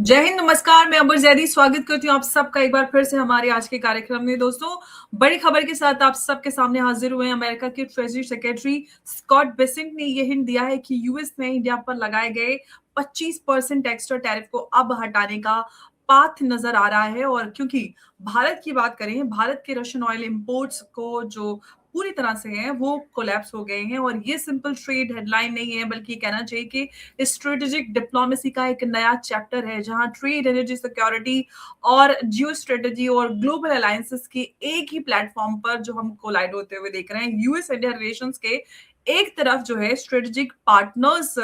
जय हिंद, नमस्कार। मैं अंबर जैदी स्वागत करती हूँ आप सबका एक बार फिर से हमारे आज के कार्यक्रम में। दोस्तों, बड़ी खबर के साथ आप सबके सामने हाजिर हुए हैं। अमेरिका के ट्रेजरी सेक्रेटरी स्कॉट बेसेंट ने यह हिंट दिया है कि यूएस ने इंडिया पर लगाए गए 25% एक्स्ट्रा टैरिफ को अब हटाने का पाथ नजर आ रहा है। और क्योंकि भारत की बात करें, भारत के रशियन ऑयल इंपोर्ट्स को जो पूरी तरह से हैं वो कोलैप्स हो गए हैं। और ये सिंपल ट्रेड हेडलाइन नहीं है, बल्कि कहना चाहिए कि स्ट्रेटेजिक डिप्लोमेसी का एक नया चैप्टर है, जहां ट्रेड, एनर्जी सिक्योरिटी और जियो स्ट्रेटेजी और ग्लोबल अलायंसेस के एक ही प्लेटफॉर्म पर जो हम कोलाइड होते हुए देख रहे हैं। यूएस इंडिया रिलेशंस के एक तरफ जो है स्ट्रेटेजिक पार्टनर्स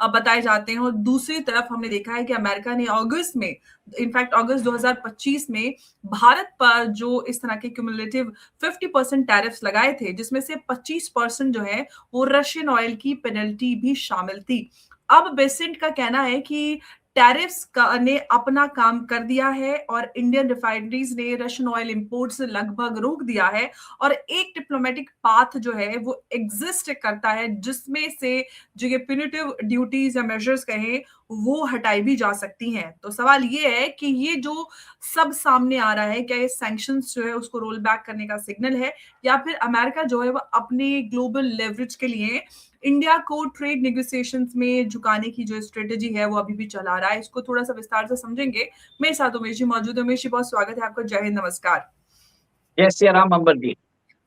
बताए जाते हैं, और दूसरी तरफ हमने देखा है कि अमेरिका ने अगस्त में, इनफैक्ट अगस्त 2025 में भारत पर जो इस तरह के क्यूमुलेटिव 50% टैरिफ्स लगाए थे, जिसमें से 25% जो है वो रशियन ऑयल की पेनल्टी भी शामिल थी। अब बेसेंट का कहना है कि टैरिफ्स का ने अपना काम कर दिया है और इंडियन रिफाइनरीज ने रशियन ऑयल इंपोर्ट से लगभग रोक दिया है। और एक डिप्लोमेटिक पाथ जो है वो एग्जिस्ट करता है, जिसमें से जो ये प्यूनिटिव ड्यूटीज या मेजर्स कहें वो हटाई भी जा सकती हैं। तो सवाल ये है कि ये जो सब सामने आ रहा है, क्या ये सैंक्शंस जो है उसको रोल बैक करने का सिग्नल है, या फिर अमेरिका जो है वो अपने ग्लोबल लेवरेज के लिए इंडिया को ट्रेड नेगोशिएशंस में झुकाने की जो स्ट्रेटेजी है वो अभी भी चला रहा है? इसको थोड़ा सा विस्तार से समझेंगे। मेरे साथ उमेश जी मौजूद है। उमेश जी, बहुत स्वागत है आपका। जय हिंद, नमस्कार। जय सिया राम अंबर जी।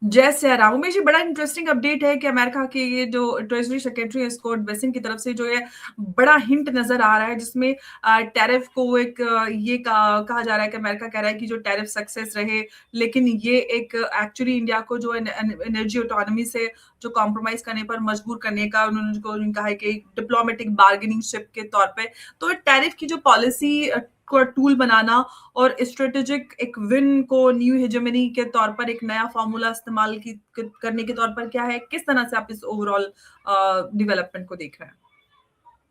जय सिया राम। उमेश जी, बड़ा इंटरेस्टिंग अपडेट है कि अमेरिका के ये जो ट्रेजरी सेक्रेटरी है स्कॉट बेसेंट की तरफ से जो है बड़ा हिंट नजर आ रहा है, जिसमें टैरिफ को एक कहा जा रहा है कि अमेरिका कह रहा है कि जो टैरिफ सक्सेस रहे, लेकिन ये एक एक्चुअली इंडिया को जो एनर्जी ऑटोनॉमी से जो कॉम्प्रोमाइज करने पर मजबूर करने का उन्होंने कहा है कि डिप्लोमेटिक बार्गेनिंग चिप के तौर पे। तो टैरिफ की जो पॉलिसी को टूल बनाना और स्ट्रेटेजिक एक विन को न्यू हेजेमनी के तौर पर एक नया फॉर्मूला इस्तेमाल करने के तौर पर क्या है, किस तरह से आप इस ओवरऑल डेवलपमेंट को देख रहे हैं?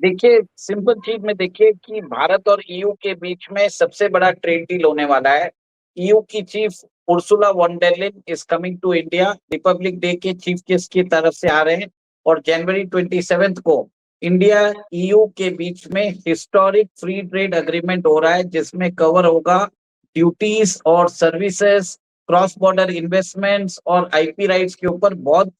देखिए, सिंपल चीज में देखिए कि भारत और ईयू के बीच में सबसे बड़ा ट्रेड डील होने वाला है। ईयू की chief Ursula von der Leyen is coming to India. Republic Day के चीफ गेस्ट की तरफ से आ रहे हैं, और जनवरी 27 को इंडिया ईयू के बीच में हिस्टोरिक फ्री ट्रेड अग्रीमेंट हो रहा है, जिसमें कवर होगा ड्यूटीज और सर्विसेज, क्रॉस बॉर्डर इन्वेस्टमेंट्स और आईपी राइट्स के ऊपर बहुत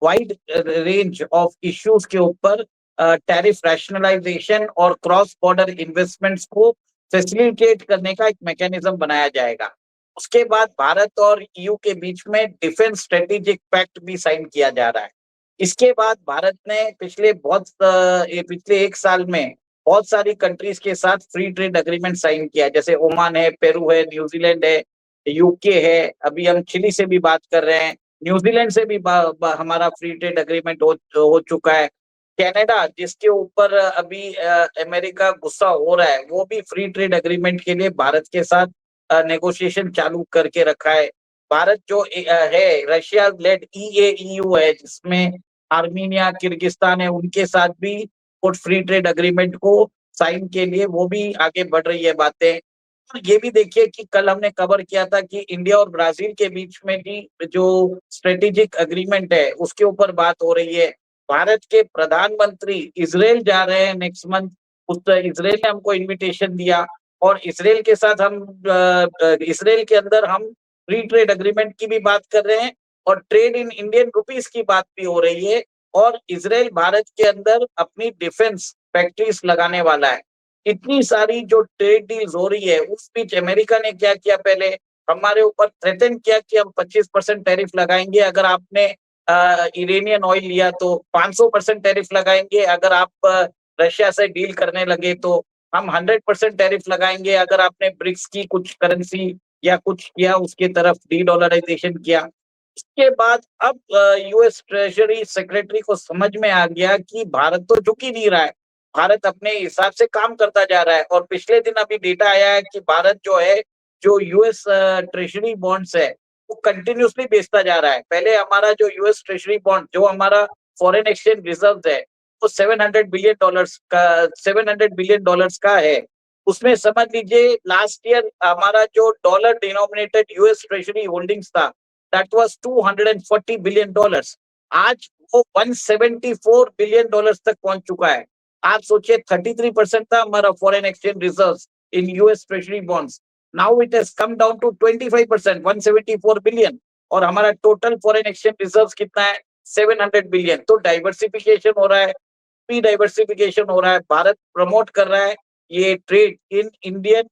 वाइड रेंज ऑफ इश्यूज के ऊपर टैरिफ रैशनलाइजेशन और क्रॉस बॉर्डर इन्वेस्टमेंट्स को फैसिलिटेट करने का एक मैकेनिज्म बनाया जाएगा। उसके बाद भारत और ईयू के बीच में डिफेंस स्ट्रेटेजिक पैक्ट भी साइन किया जा रहा है। इसके बाद भारत ने पिछले एक साल में बहुत सारी कंट्रीज के साथ फ्री ट्रेड अग्रीमेंट साइन किया, जैसे ओमान है, पेरू है, न्यूजीलैंड है, यूके है। अभी हम चिली से भी बात कर रहे हैं, न्यूजीलैंड से भी हमारा फ्री ट्रेड अग्रीमेंट हो चुका है। कनाडा, जिसके ऊपर अभी अमेरिका गुस्सा हो रहा है, वो भी फ्री ट्रेड अग्रीमेंट के लिए भारत के साथ नेगोशिएशन चालू करके रखा है। भारत जो है रशिया लेड ईएईयू है, जिसमें आर्मीनिया, किर्गिस्तान है, उनके साथ भी कुछ फ्री ट्रेड अग्रीमेंट को साइन के लिए वो भी आगे बढ़ रही है बातें। और ये भी देखिए कि कल हमने कवर किया था कि इंडिया और ब्राजील के बीच में भी जो स्ट्रेटेजिक अग्रीमेंट है उसके ऊपर बात हो रही है। भारत के प्रधानमंत्री इजराइल जा रहे हैं नेक्स्ट मंथ। उस इजराइल ने हमको इनविटेशन दिया, और इजराइल के साथ इजराइल के अंदर हम फ्री ट्रेड अग्रीमेंट की भी बात कर रहे हैं, और ट्रेड इन इंडियन रुपीस की बात भी हो रही है। और इजराइल भारत के अंदर अपनी डिफेंस फैक्ट्रीज लगाने वाला है। इतनी सारी जो ट्रेड डील्स हो रही है, उस बीच अमेरिका ने क्या किया, पहले हमारे ऊपर थ्रेटन किया कि हम 25% टैरिफ लगाएंगे अगर आपने इरेनियन ऑयल लिया, तो 500% टैरिफ लगाएंगे अगर आप रशिया से डील करने लगे, तो हम 100% टैरिफ लगाएंगे अगर आपने ब्रिक्स की कुछ करेंसी या कुछ किया, उसके तरफ डी डॉलराइजेशन किया। इसके बाद अब यूएस ट्रेजरी सेक्रेटरी को समझ में आ गया कि भारत तो झुक ही नहीं रहा है, भारत अपने हिसाब से काम करता जा रहा है। और पिछले दिन अभी डेटा आया है कि भारत जो है, जो यूएस ट्रेजरी बॉन्ड्स है, वो कंटिन्यूसली बेचता जा रहा है। पहले हमारा जो यूएस ट्रेजरी बॉन्ड, जो हमारा फॉरेन एक्सचेंज रिजर्व है, वो $700 बिलियन का है। उसमें समझ लीजिए लास्ट ईयर हमारा जो dollar denominated US treasury holdings था, दैट वाज $240 बिलियन। आज वो $174 बिलियन तक पहुंच चुका है। आप सोचिए 33% था हमारा foreign exchange reserves in US treasury bonds, now it has come down to 25%, 174 billion, और हमारा टोटल फॉरेन एक्सचेंज रिजर्व्स कितना है, 700 बिलियन। तो डाइवर्सिफिकेशन हो रहा है, डाइवर्सिफिकेशन हो रहा है, भारत प्रमोट कर रहा है ये trade in Indian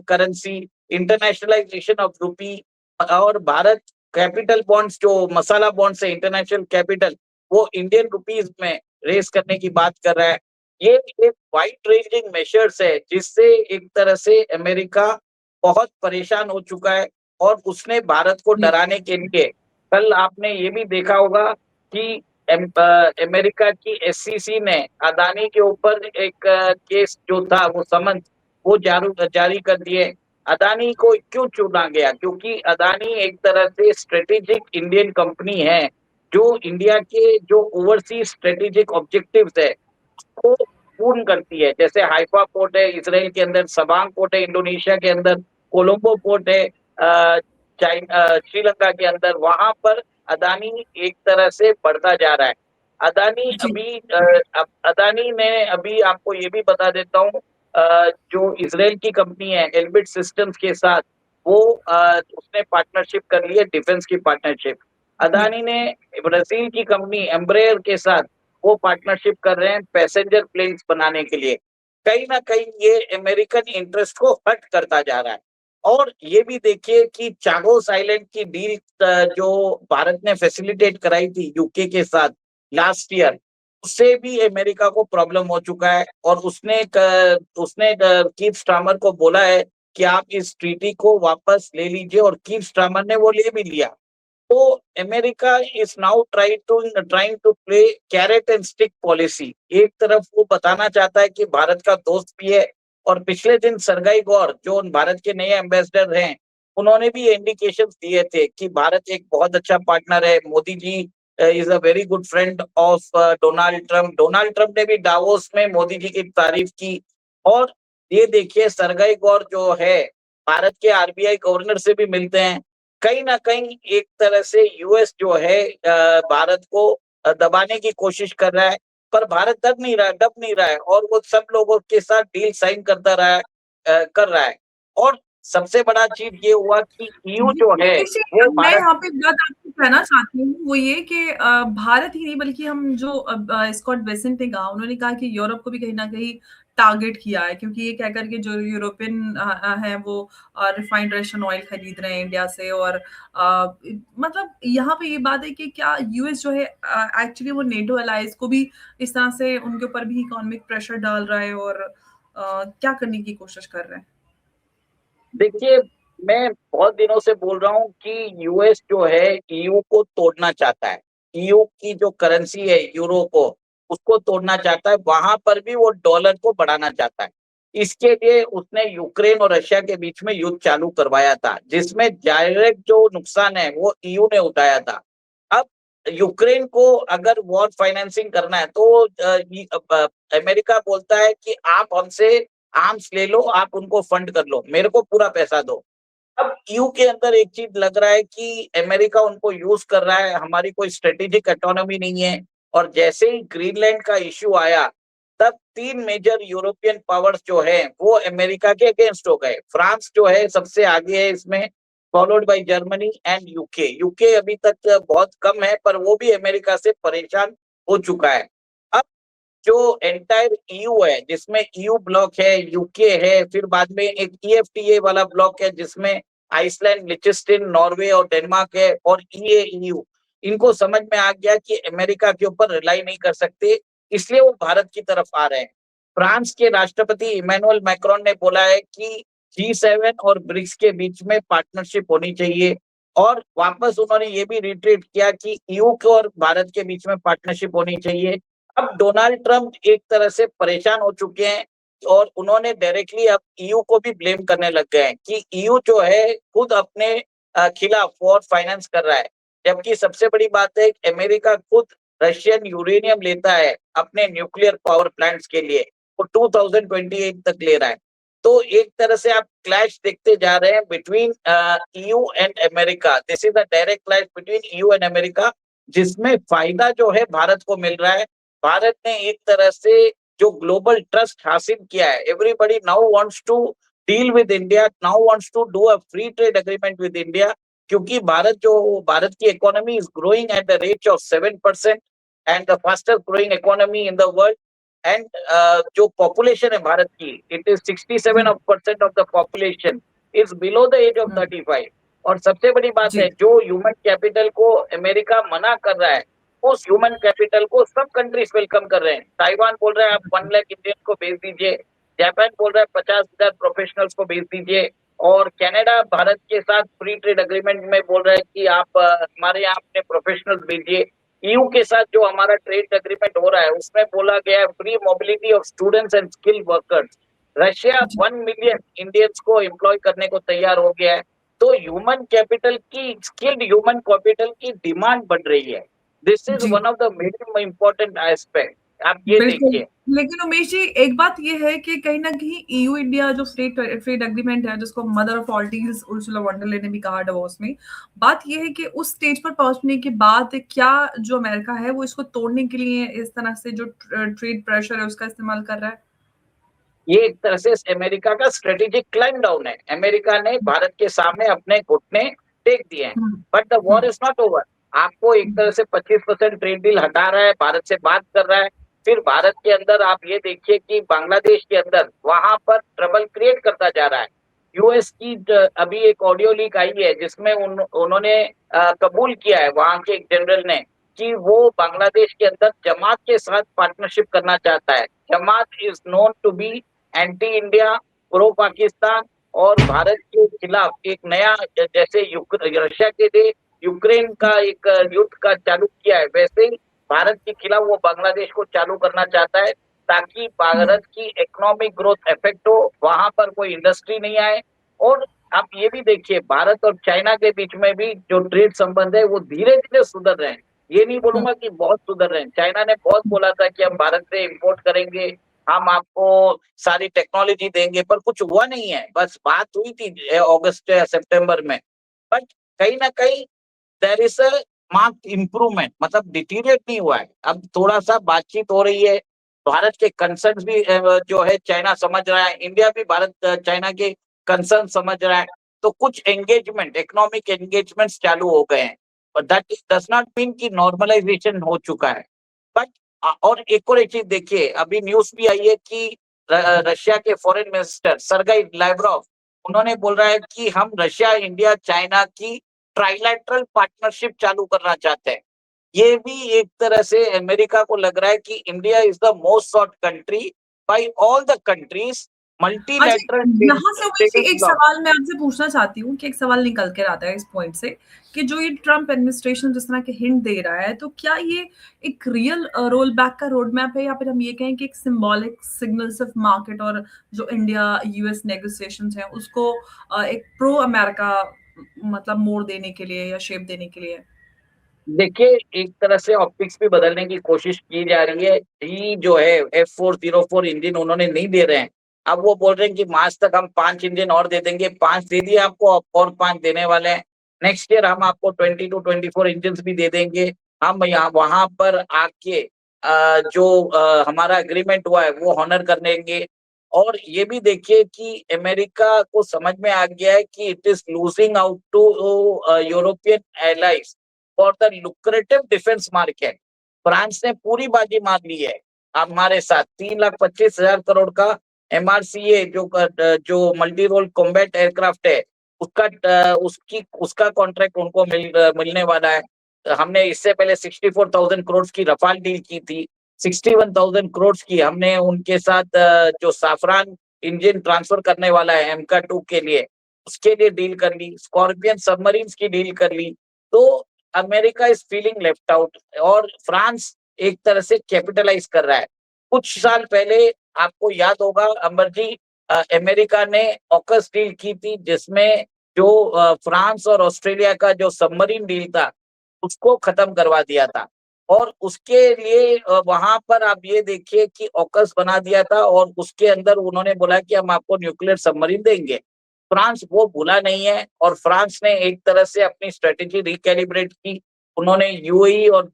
currency, internationalisation of रूपी, और भारत कैपिटल बॉन्ड्स जो मसाला बॉन्ड्स है इंटरनेशनल कैपिटल, वो इंडियन रुपीज में रेस करने की बात कर रहा है। ये एक वाइड रेंजिंग मेजर्स है जिससे एक तरह से अमेरिका बहुत परेशान हो चुका है, और उसने भारत को जी डराने के लिए, कल आपने ये भी देखा होगा कि अमेरिका की एससीसी ने अदानी के ऊपर एक केस जो था वो समन वो जारी कर दिए। अदानी को क्यों चुना गया? क्योंकि अदानी एक तरह से स्ट्रेटेजिक इंडियन कंपनी है जो इंडिया के जो ओवरसीज स्ट्रेटेजिक ऑब्जेक्टिव्स है को पूर्ण करती है। जैसे हाइफा पोर्ट है इसराइल के अंदर, सबांग पोर्ट है इंडोनेशिया के अंदर, कोलंबो पोर्ट है चाइना श्रीलंका के अंदर, वहां पर अदानी एक तरह से बढ़ता जा रहा है। जी अदानी ने अभी आपको ये भी बता देता हूँ, जो इसराइल की कंपनी है एल्बिट सिस्टम्स के साथ, वो उसने पार्टनरशिप कर ली है, डिफेंस की पार्टनरशिप। जी अदानी ने ब्राजील की कंपनी एम्ब्रेयर के साथ वो पार्टनरशिप कर रहे हैं पैसेंजर प्लेन्स बनाने के लिए। कहीं ना कहीं ये अमेरिकन इंटरेस्ट को हर्ट करता जा रहा है। और ये भी देखिए कि चागोस आइलैंड की डील जो भारत ने फैसिलिटेट कराई थी यूके के साथ लास्ट ईयर, उससे भी अमेरिका को प्रॉब्लम हो चुका है, और उसने कीथ स्टार्मर को बोला है कि आप इस ट्रीटी को वापस ले लीजिए, और कीथ स्टार्मर ने वो ले भी लिया। तो America is now trying to play carrot and stick policy. एक तरफ वो बताना चाहता है कि भारत का दोस्त भी है, और पिछले दिन सरगाई गौर जो भारत के नए एम्बेसडर हैं, उन्होंने भी इंडिकेशन दिए थे कि भारत एक बहुत अच्छा पार्टनर है। Modi ji is a very good friend of Donald Trump. Donald Trump ने भी डावोस में मोदी जी की तारीफ की। और ये देखिए सरगाई गौर जो है भारत के आरबीआई गवर्नर से भी मिलते हैं। कहीं ना कहीं एक तरह से यूएस जो है भारत को दबाने की कोशिश कर रहा है, पर भारत डब नहीं रहा है, और वो सब लोगों के साथ डील साइन करता रहा है, कर रहा है। और सबसे बड़ा चीज ये हुआ कि ईयू जी, जो है देखिए वो मैं भारत, यहाँ पे एक बात आपको कहना चाहती हूँ, वो ये कि भारत ही नहीं बल्कि हम जो स्कॉट बेसेंट ने कहा, उन्होंने कहा कि यूरोप को भी कहीं न कहीं टारगेट किया है, क्योंकि ये कह कर के जो यूरोपियन हैं वो रिफाइंड रशियन ऑयल खरीद रहे हैं इंडिया से, और मतलब यहाँ पे ये बात है कि क्या यूएस जो है एक्चुअली वो नेटो अलायंस को भी इस तरह से उनके ऊपर भी इकोनॉमिक प्रेशर डाल रहा है, और क्या करने की कोशिश कर रहे हैं? देखिए मैं बहुत दिनों से बोल रहा हूँ कि यूएस जो है ईयू को तोड़ना चाहता है। ईयू की जो करेंसी है यूरो को, उसको तोड़ना चाहता है। वहां पर भी वो डॉलर को बढ़ाना चाहता है। इसके लिए उसने यूक्रेन और रशिया के बीच में युद्ध चालू करवाया था, जिसमें डायरेक्ट जो नुकसान है वो ईयू ने उठाया था। अब यूक्रेन को अगर वॉर फाइनेंसिंग करना है तो अमेरिका बोलता है कि आप हमसे आर्म्स ले लो, आप उनको फंड कर लो, मेरे को पूरा पैसा दो। अब ईयू के अंदर एक चीज लग रहा है कि अमेरिका उनको यूज कर रहा है, हमारी कोई स्ट्रेटेजिक ऑटोनॉमी नहीं है। और जैसे ही ग्रीनलैंड का इश्यू आया, तब तीन मेजर यूरोपियन पावर्स जो है वो अमेरिका के अगेंस्ट हो गए। फ्रांस जो है सबसे आगे है इसमें, followed by Germany and UK. UK अभी तक बहुत कम है, पर वो भी अमेरिका से परेशान हो चुका है। अब जो एंटायर ईयू है, जिसमें ईयू ब्लॉक है, यूके है, फिर बाद में एक ईएफटीए वाला ब्लॉक है जिसमें आइसलैंड, लिechtenstein, नॉर्वे और डेनमार्क है, और ईएयू, इनको समझ में आ गया कि अमेरिका के ऊपर रिलाई नहीं कर सकते, इसलिए वो भारत की तरफ आ रहे हैं। फ्रांस के राष्ट्रपति इमैनुअल मैक्रोन ने बोला है कि G7 और ब्रिक्स के बीच में पार्टनरशिप होनी चाहिए, और वापस उन्होंने ये भी रिट्रीट किया कि ईयू के और भारत के बीच में पार्टनरशिप होनी चाहिए। अब डोनाल्ड ट्रंप एक तरह से परेशान हो चुके हैं, और उन्होंने डायरेक्टली अब ईयू को भी ब्लेम करने लग गए हैं कि ईयू जो है खुद अपने खिलाफ वॉर फाइनेंस कर रहा है। जबकि सबसे बड़ी बात है अमेरिका खुद रशियन यूरेनियम लेता है अपने न्यूक्लियर पावर प्लांट्स के लिए, वो 2028 तक ले रहा है। तो एक तरह से आप क्लैश देखते जा रहे हैं between EU and America. This is a direct clash between EU and America, जिसमें फायदा जो है भारत को मिल रहा है। भारत ने एक तरह से जो ग्लोबल ट्रस्ट हासिल किया है, everybody now wants to deal with India, now wants to do a free trade agreement with India, क्योंकि भारत की economy is growing at the rate of 7% and the fastest growing economy in the world. And जो population है भारत की, it is 67% of the population is below the age of 35। और सबसे बड़ी बात है, जी जो ह्यूमन कैपिटल को अमेरिका मना कर रहा है, उस ह्यूमन कैपिटल को सब कंट्रीज वेलकम कर रहे हैं। ताइवान बोल रहा है आप 1 लाख इंडियन को भेज दीजिए, जापान बोल रहा है 50,000 प्रोफेशनल्स को भेज दीजिए, और कनाडा भारत के साथ फ्री ट्रेड एग्रीमेंट में बोल रहा है कि आप हमारे यहाँ अपने प्रोफेशनल्स भेजिए। ईयू के साथ जो हमारा ट्रेड एग्रीमेंट हो रहा है, उसमें बोला गया है free mobility of students and skilled workers. Russia 1 million Indians को एम्प्लॉय करने को तैयार हो गया है। तो ह्यूमन कैपिटल की, स्किल्ड ह्यूमन कैपिटल की डिमांड बढ़ रही है। This is the one of the very important aspect. आप ये बिल्कुल। देखिए। लेकिन उमेश जी, एक बात ये है कि कहीं ना कहीं ईयू इंडिया जो फ्री ट्रेड एग्रीमेंट है, जिसको mother of all deals Ursula von der Leyen ने भी कहा davos में, बात ये है कि उस स्टेज पर पहुंचने के बाद क्या जो अमेरिका है वो इसको तोड़ने के लिए इस तरह से जो ट्रेड प्रेशर है उसका इस्तेमाल कर रहा है? ये एक तरह से अमेरिका का स्ट्रेटेजिक क्लाइम डाउन है। अमेरिका ने भारत के सामने अपने घुटने टेक दिए हैं। Hmm, but the war hmm, is not over. आपको एक तरह से 25% ट्रेड डील हटा रहा है, भारत से बात कर रहा है। फिर भारत के अंदर आप ये देखिए कि बांग्लादेश के अंदर वहां पर ट्रबल क्रिएट करता जा रहा है। यूएस की अभी एक ऑडियो लीक आई है, जिसमें उन्होंने कबूल किया है, वहां के एक जनरल ने, कि वो बांग्लादेश के अंदर जमात के साथ पार्टनरशिप करना चाहता है। Jamaat is known to be anti India, pro Pakistan, और भारत के खिलाफ एक नया, जैसे रशिया के लिए यूक्रेन का एक युद्ध का चालू किया है, वैसे ही भारत के खिलाफ वो बांग्लादेश को चालू करना चाहता है, ताकि हम्म, भारत की इकोनॉमिक ग्रोथ इफेक्ट हो, वहां पर कोई इंडस्ट्री नहीं आए। और आप ये भी देखिए, भारत और चाइना के बीच में भी जो ट्रेड संबंध है वो धीरे धीरे सुधर रहे हैं। ये नहीं हम्म, बोलूंगा कि बहुत सुधर रहे हैं। चाइना ने बहुत बोला था कि हम भारत से इंपोर्ट करेंगे, हम आपको सारी टेक्नोलॉजी देंगे, पर कुछ हुआ नहीं है। बस बात हुई थी अगस्त या सितंबर में। बट कहीं ना कहीं there is a marked improvement, मतलब डिटीरिएट नहीं हुआ है। अब थोड़ा सा बातचीत हो रही है, भारत के कंसर्न्स भी जो है चाइना समझ रहा है, इंडिया भी भारत चाइना के कंसर्न समझ रहा है। तो कुछ एंगेजमेंट, इकोनॉमिक एंगेजमेंट्स चालू हो गए हैं, but that does not mean कि नॉर्मलाइजेशन हो चुका है। बट और एक चीज देखिए, अभी न्यूज भी आई है कि रशिया के फॉरेन मिनिस्टर सरगेई लावरोव, उन्होंने बोल रहा है कि हम रशिया, इंडिया, चाइना की ट्राइलैटरल पार्टनरशिप चालू करना चाहते हैं। ये भी एक तरह से अमेरिका को लग रहा है कि India is the most short country bye all the countries, अच्छा, मल्टीलैटरल यहाँ से उमेश जी ट्रेडिंग एक ब्लॉक। सवाल मैं आपसे पूछना चाहती हूँ कि एक सवाल निकल कर आता है इस पॉइंट से कि जो ये ट्रम्प एडमिनिस्ट्रेशन जिस तरह के हिंट दे रहा है, तो क्या ये एक रियल रोल बैक का रोड मैप है, या फिर हम ये कहें कि एक सिंबॉलिक सिग्नल सिर्फ मार्केट और जो इंडिया यूएस नेगोशिएशंस हैं उसको एक प्रो अमेरिका मतलब मोड़ देने के लिए या शेप देने के लिए? देखिए, एक तरह से ऑप्टिक्स भी बदलने की कोशिश की जा रही है। ही जो है F404 इंजन उन्होंने नहीं दे रहे हैं। अब वो बोल रहे हैं कि मार्च तक हम 5 इंजन और दे देंगे। 5 दे दिए आपको, अब और 5 देने वाले हैं। नेक्स्ट ईयर हम आपको 20 to 24 इंजन भी दे देंगे। हम यहाँ वहां पर आके जो हमारा एग्रीमेंट हुआ है वो ऑनर कर लेंगे। और ये भी देखिए कि अमेरिका को समझ में आ गया है कि it is losing out to European allies for the lucrative defence market. France ने पूरी बाजी मार ली है हमारे साथ। 3,25,000 करोड़ का MRCA जो मल्टी रोल कॉम्बैट एयरक्राफ्ट है, उसका कॉन्ट्रैक्ट उनको मिलने वाला है। हमने इससे पहले 64,000 करोड़ की रफाल डील की थी। 61,000 करोड़ की हमने उनके साथ जो साफरान इंजन ट्रांसफर करने वाला है MK2 के लिए, उसके लिए डील कर ली। स्कॉर्पियन सबमरीन्स की डील कर ली। तो America is feeling left out, और फ्रांस एक तरह से कैपिटलाइज कर रहा है। कुछ साल पहले आपको याद होगा अंबर जी, अमेरिका ने ऑकस डील की थी, जिसमें जो फ्रांस और ऑस्ट्रेलिया का जो सबमरीन डील था उसको खत्म करवा दिया था। और उसके लिए वहां पर आप ये देखिए कि ऑकस बना दिया था, और उसके अंदर उन्होंने बोला कि हम आपको न्यूक्लियर सबमरीन देंगे। फ्रांस वो भूला नहीं है, और फ्रांस ने एक तरह से अपनी स्ट्रेटेजी रिकैलिब्रेट की। उन्होंने यूएई और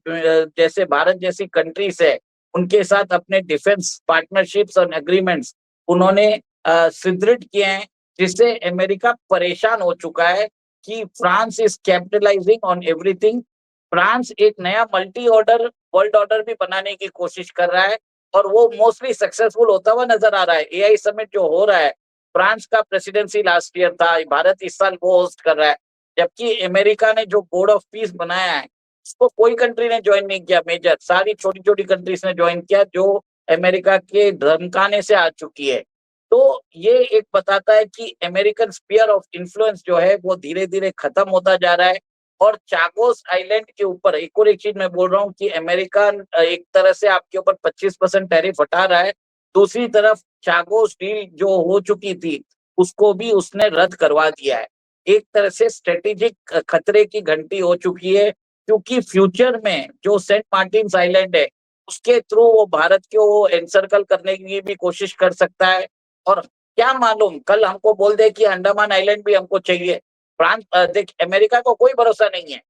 जैसे भारत जैसी कंट्रीज है उनके साथ अपने डिफेंस पार्टनरशिप्स और एग्रीमेंट्स उन्होंने सुदृढ़ किए हैं, जिससे अमेरिका परेशान हो चुका है कि France is capitalising on everything. France एक नया मल्टी ऑर्डर वर्ल्ड ऑर्डर भी बनाने की कोशिश कर रहा है और वो मोस्टली सक्सेसफुल होता हुआ नजर आ रहा है। एआई समिट जो हो रहा है, फ्रांस का प्रेसिडेंसी लास्ट ईयर था, भारत इस साल वो होस्ट कर रहा है, जबकि अमेरिका ने जो बोर्ड ऑफ पीस बनाया है उसको कोई कंट्री ने ज्वाइन नहीं किया। मेजर सारी छोटी छोटी कंट्रीज ने ज्वाइन किया जो अमेरिका के धमकाने से आ चुकी है। तो ये एक बताता है कि अमेरिकन स्फीयर ऑफ इन्फ्लुएंस जो है वो धीरे धीरे खत्म होता जा रहा है। और चागोस आइलैंड के ऊपर एक और एक चीज मैं बोल रहा हूँ कि अमेरिका एक तरह से आपके ऊपर 25% टैरिफ हटा रहा है, दूसरी तरफ चागोस डील जो हो चुकी थी उसको भी उसने रद्द करवा दिया है। एक तरह से स्ट्रेटेजिक खतरे की घंटी हो चुकी है, क्योंकि फ्यूचर में जो सेंट मार्टिन आइलैंड है उसके थ्रू वो भारत को एनसर्कल करने की भी कोशिश कर सकता है। और क्या मालूम कल हमको बोल दे कि अंडमान आइलैंड भी हमको चाहिए। फ्रांस देख, अमेरिका को कोई भरोसा नहीं है,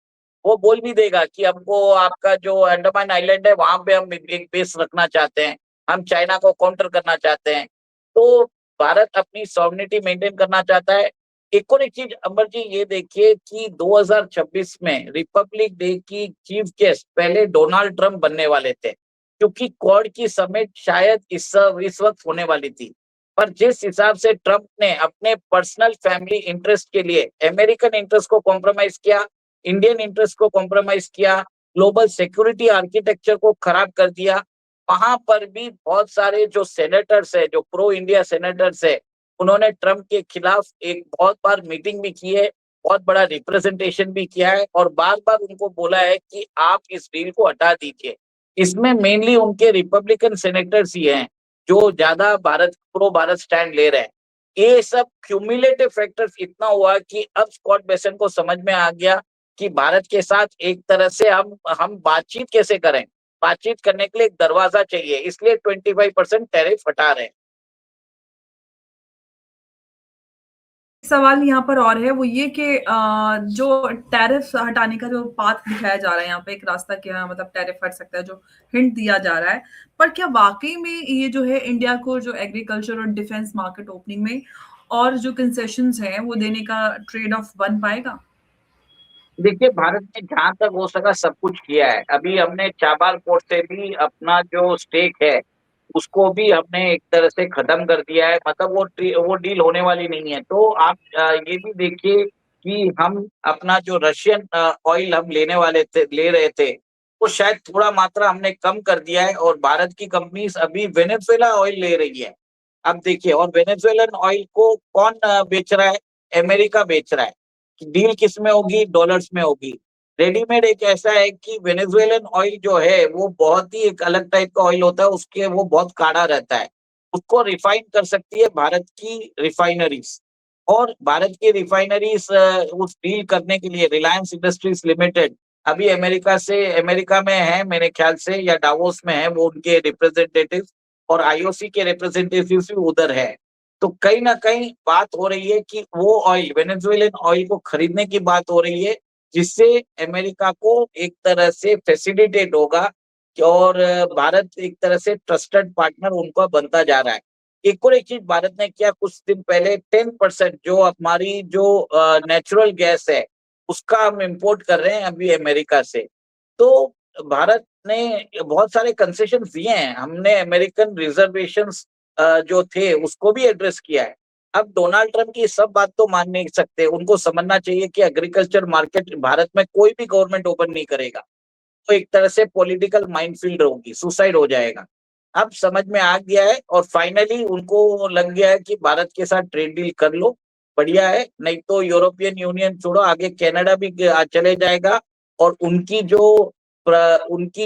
वो बोल भी देगा कि हमको आपका जो अंडमान आइलैंड है वहां पे हम एक बेस रखना चाहते हैं, हम चाइना को काउंटर करना चाहते हैं। तो भारत अपनी सॉवरेनिटी मेंटेन करना चाहता है। एक और एक चीज अमर जी ये देखिए कि 2026 में रिपब्लिक डे की चीफ गेस्ट पहले डोनाल्ड ट्रंप बनने वाले थे, क्योंकि क्वाड की समिट शायद इस वक्त होने वाली थी। पर जिस हिसाब से ट्रंप ने अपने पर्सनल फैमिली इंटरेस्ट के लिए अमेरिकन इंटरेस्ट को कॉम्प्रोमाइज किया, इंडियन इंटरेस्ट को कॉम्प्रोमाइज किया, ग्लोबल सिक्योरिटी आर्किटेक्चर को खराब कर दिया, वहां पर भी बहुत सारे जो सेनेटर्स है, जो प्रो इंडिया सेनेटर्स है, उन्होंने ट्रंप के खिलाफ एक बहुत बार मीटिंग भी की है, बहुत बड़ा रिप्रेजेंटेशन भी किया है और बार बार उनको बोला है कि आप इस डील को हटा दीजिए। इसमें मेनली उनके रिपब्लिकन सेनेटर्स ही हैं जो ज्यादा भारत प्रो भारत स्टैंड ले रहे हैं। ये सब क्यूमुलेटिव फैक्टर्स इतना हुआ कि अब स्कॉट बेसन को समझ में आ गया कि भारत के साथ एक तरह से हम बातचीत कैसे करें, बातचीत करने के लिए एक दरवाजा चाहिए, इसलिए 25% टैरिफ हटा रहे हैं। सवाल यहाँ पर और है वो ये कि जो टैरिफ हटाने का जो पाथ दिखाया जा रहा है, यहाँ पे एक रास्ता क्या मतलब टैरिफ हट सकता है, जो हिंट दिया जा रहा है, पर क्या वाकई में ये जो है इंडिया को जो एग्रीकल्चर और डिफेंस मार्केट ओपनिंग में और जो कंसेशंस हैं वो देने का ट्रेड ऑफ बन पाएगा? देखिए, भारत ने जहां तक हो सका सब कुछ किया है। अभी हमने चाबार पोर्ट से भी अपना जो स्टेक है उसको भी हमने एक तरह से खत्म कर दिया है, मतलब वो डील होने वाली नहीं है। तो आप ये भी देखिए कि हम अपना जो रशियन ऑयल हम ले रहे थे, वो शायद थोड़ा मात्रा हमने कम कर दिया है और भारत की कंपनीज अभी वेनेजुएला ऑयल ले रही है। अब देखिए, और वेनेजुएलन ऑयल को कौन बेच रहा है? अमेरिका बेच रहा है। डील किस में होगी? डॉलर्स में होगी। रेडीमेड एक ऐसा है कि वेनेजुएलन ऑयल जो है वो बहुत ही एक अलग टाइप का ऑयल होता है, उसके वो बहुत काढ़ा रहता है, उसको रिफाइन कर सकती है भारत की रिफाइनरीज। और भारत की रिफाइनरीज उस डील करने के लिए रिलायंस इंडस्ट्रीज लिमिटेड अभी अमेरिका में है मेरे ख्याल से, या डावोस में है, वो उनके रिप्रेजेंटेटिव और आईओसी के रिप्रेजेंटेटिव भी उधर है। तो कहीं ना कहीं बात हो रही है कि वो ऑयल वेनेजुएलन ऑयल को खरीदने की बात हो रही है, जिससे अमेरिका को एक तरह से फैसिलिटेट होगा और भारत एक तरह से ट्रस्टेड पार्टनर उनका बनता जा रहा है। एक और एक चीज भारत ने किया कुछ दिन पहले, 10% जो हमारी जो नेचुरल गैस है उसका हम इंपोर्ट कर रहे हैं अभी अमेरिका से। तो भारत ने बहुत सारे कंसेशन दिए हैं, हमने अमेरिकन रिजर्वेशंस जो थे उसको भी एड्रेस किया है। अब डोनाल्ड ट्रंप की सब बात तो मान नहीं सकते, उनको समझना चाहिए कि एग्रीकल्चर मार्केट भारत में कोई भी गवर्नमेंट ओपन नहीं करेगा, तो एक तरह से पॉलिटिकल माइनफील्ड होगी, सुसाइड हो जाएगा। अब समझ में आ गया है और फाइनली उनको लग गया है कि भारत के साथ ट्रेड डील कर लो, बढ़िया है, नहीं तो यूरोपियन यूनियन छोड़ो, आगे कनाडा भी चले जाएगा। और उनकी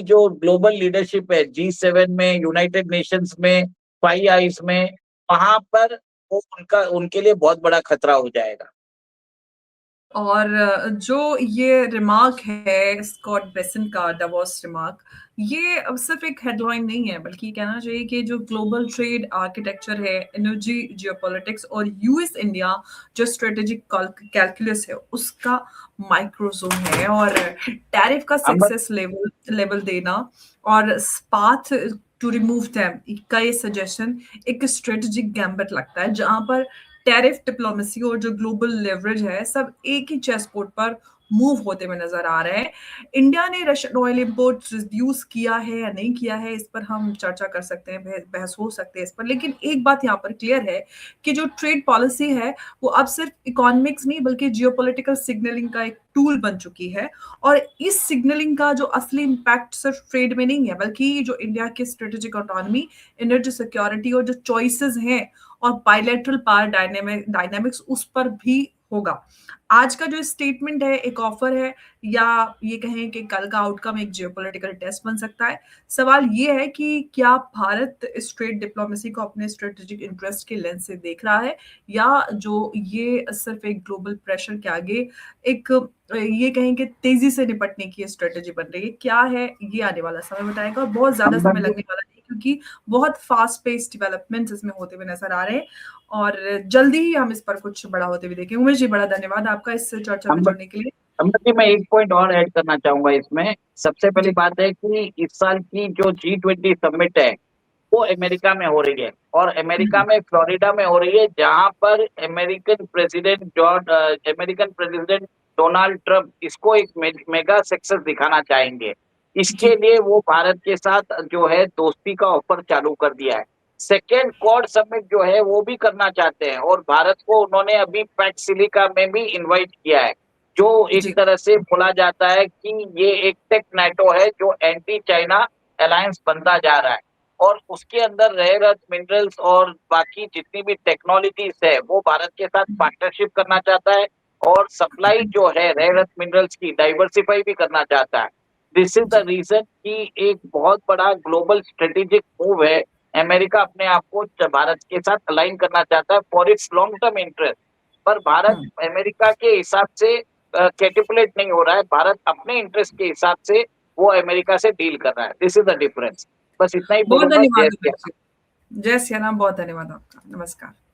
जो ग्लोबल लीडरशिप है G7 में, यूनाइटेड नेशंस में, फाइव आइज में, वहां पर वो उनके लिए बहुत बड़ा खतरा हो जाएगा। और जो ये रिमार्क है स्कॉट बेसेंट का, डावोस रिमार्क, ये अब सिर्फ एक हेडलाइन नहीं है, बल्कि कहना चाहिए कि जो ग्लोबल ट्रेड आर्किटेक्चर है, एनर्जी जियोपॉलिटिक्स और यूएस इंडिया जो स्ट्रेटेजिक कैलकुलस है, उसका माइक्रोजोन है। और टैरिफ का अमर सक्सेस लेवल देना और पाथ टू रिमूव देम का ये सजेशन एक स्ट्रेटेजिक गैम्बट लगता है, जहां पर टैरिफ डिप्लोमेसी और जो ग्लोबल लेवरेज है, सब एक ही चेस बोर्ड पर मूव होते हुए नजर आ रहे हैं। इंडिया ने रशियन ऑयल इंपोर्ट रिड्यूस किया है या नहीं किया है, इस पर हम चर्चा कर सकते हैं, बहस हो सकते हैं इस पर। लेकिन एक बात यहाँ पर क्लियर है कि जो ट्रेड पॉलिसी है वो अब सिर्फ इकोनॉमिक्स नहीं बल्कि जियोपॉलिटिकल सिग्नलिंग का एक टूल बन चुकी है। और इस सिग्नलिंग का जो असली इम्पैक्ट सिर्फ ट्रेड में नहीं है, बल्कि जो इंडिया की स्ट्रेटेजिक ऑटोनॉमी, एनर्जी सिक्योरिटी और जो चॉइसेस हैं और बायलैटरल पावर डायनेमिक्स उस पर भी होगा। आज का जो स्टेटमेंट है एक ऑफर है, या ये कहें कि कल का आउटकम एक जियोपॉलिटिकल टेस्ट बन सकता है। सवाल ये है कि क्या भारत इस ट्रेड डिप्लोमेसी को अपने स्ट्रेटेजिक इंटरेस्ट के लेंस से देख रहा है, या जो ये सिर्फ एक ग्लोबल प्रेशर के आगे एक ये कहें कि तेजी से निपटने की स्ट्रेटेजी बन रही है। क्या है ये आने वाला समय बताएगा, और बहुत ज्यादा समय लगने वाला नहीं, क्योंकि बहुत फास्ट पेस डेवलपमेंट्स इसमें होते हुए नजर आ रहे हैं और जल्दी ही हम इस पर कुछ बड़ा होते हुए देखेंगे। उमेश जी, बड़ा धन्यवाद आपका इस चर्चा में अमर जुड़ने के लिए। अमर जी, मैं एक पॉइंट और ऐड करना चाहूंगा इसमें। सबसे पहली जी बात है कि इस साल की जो G20 समिट है वो अमेरिका में हो रही है, और अमेरिका में फ्लोरिडा में हो रही है, जहां पर अमेरिकन प्रेसिडेंट डोनाल्ड ट्रंप इसको एक मेगा सक्सेस दिखाना चाहेंगे। जी इसके लिए वो भारत के साथ जो है दोस्ती का ऑफर चालू कर दिया है। सेकेंड क्वाड समिट जो है वो भी करना चाहते हैं, और भारत को उन्होंने अभी पैक्स सिलिका में भी इनवाइट किया है, जो एक जी तरह से बोला जाता है कि ये एक टेक नाटो है जो एंटी चाइना अलायंस बनता जा रहा है। और उसके अंदर रेयर अर्थ मिनरल्स और बाकी जितनी भी टेक्नोलॉजीज है वो भारत के साथ पार्टनरशिप करना चाहता है, और सप्लाई जो है रेयर अर्थ मिनरल्स की डाइवर्सिफाई भी करना चाहता है। दिस इज द जी रीजन कि एक बहुत बड़ा ग्लोबल स्ट्रेटेजिक मूव है। अमेरिका अपने आप को भारत के साथ अलाइन करना चाहता है for its long term interest, पर भारत हम्म। अमेरिका के हिसाब से कैटिपुलेट नहीं हो रहा है। भारत अपने इंटरेस्ट के हिसाब से वो अमेरिका से डील कर रहा है। This is the difference. बस इतना ही बहुत बोलूंगा। जय धन्यवाद श्री उमेश जी। जय सिया राम, बहुत धन्यवाद आपका। नमस्कार।